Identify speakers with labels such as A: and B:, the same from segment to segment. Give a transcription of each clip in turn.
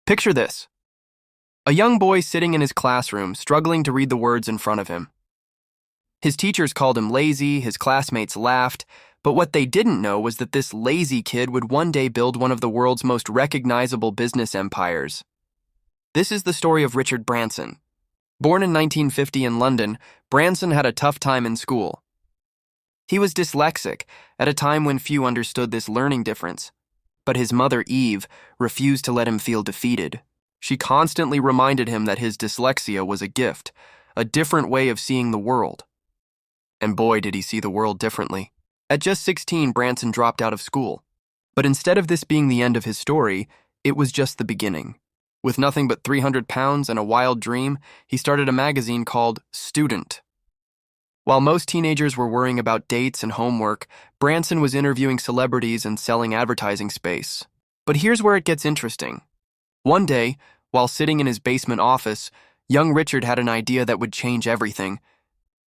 A: Picture this: a young boy sitting in his classroom, struggling to read the words in front of him. His teachers called him lazy, his classmates laughed, but what they didn't know was that this lazy kid would one day build one of the world's most recognizable business empires. This is the story of Richard Branson. Born in 1950 in London, Branson had a tough time in school. He was dyslexic at a time when few understood this learning difference. But his mother, Eve, refused to let him feel defeated. She constantly reminded him that his dyslexia was a gift, a different way of seeing the world. And boy, did he see the world differently. At just 16, Branson dropped out of school. But instead of this being the end of his story, it was just the beginning. With nothing but 300 pounds and a wild dream, he started a magazine called Student. While most teenagers were worrying about dates and homework, Branson was interviewing celebrities and selling advertising space. But here's where it gets interesting. One day, while sitting in his basement office, young Richard had an idea that would change everything.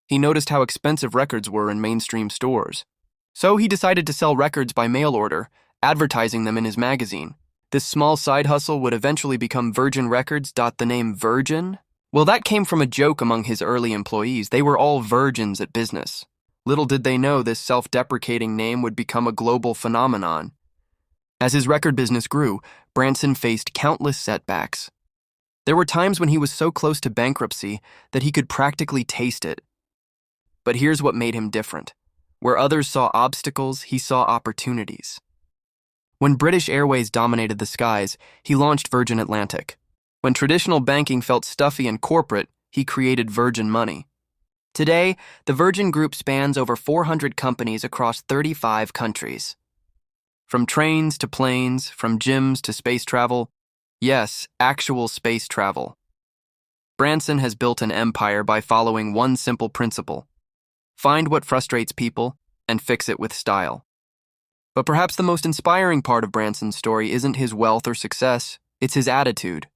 A: He noticed how expensive records were in mainstream stores. So he decided to sell records by mail order, advertising them in his magazine. This small side hustle would eventually become Virgin Records. The name Virgin? Well, that came from a joke among his early employees. They were all virgins at business. Little did they know this self-deprecating name would become a global phenomenon. As his record business grew, Branson faced countless setbacks. There were times when he was so close to bankruptcy that he could practically taste it. But here's what made him different. Where others saw obstacles, he saw opportunities. When British Airways dominated the skies, he launched Virgin Atlantic. When traditional banking felt stuffy and corporate, he created Virgin Money. Today, the Virgin Group spans over 400 companies across 35 countries. From trains to planes, from gyms to space travel, yes, actual space travel. Branson has built an empire by following one simple principle: find what frustrates people and fix it with style. But perhaps the most inspiring part of Branson's story isn't his wealth or success, it's his attitude.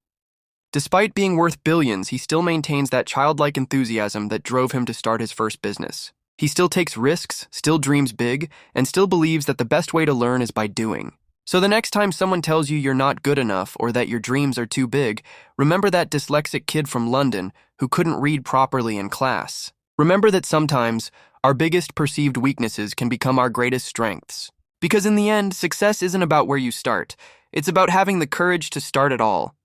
A: Despite being worth billions, he still maintains that childlike enthusiasm that drove him to start his first business. He still takes risks, still dreams big, and still believes that the best way to learn is by doing. So the next time someone tells you you're not good enough or that your dreams are too big, remember that dyslexic kid from London who couldn't read properly in class. Remember that sometimes our biggest perceived weaknesses can become our greatest strengths. Because in the end, success isn't about where you start. It's about having the courage to start it all.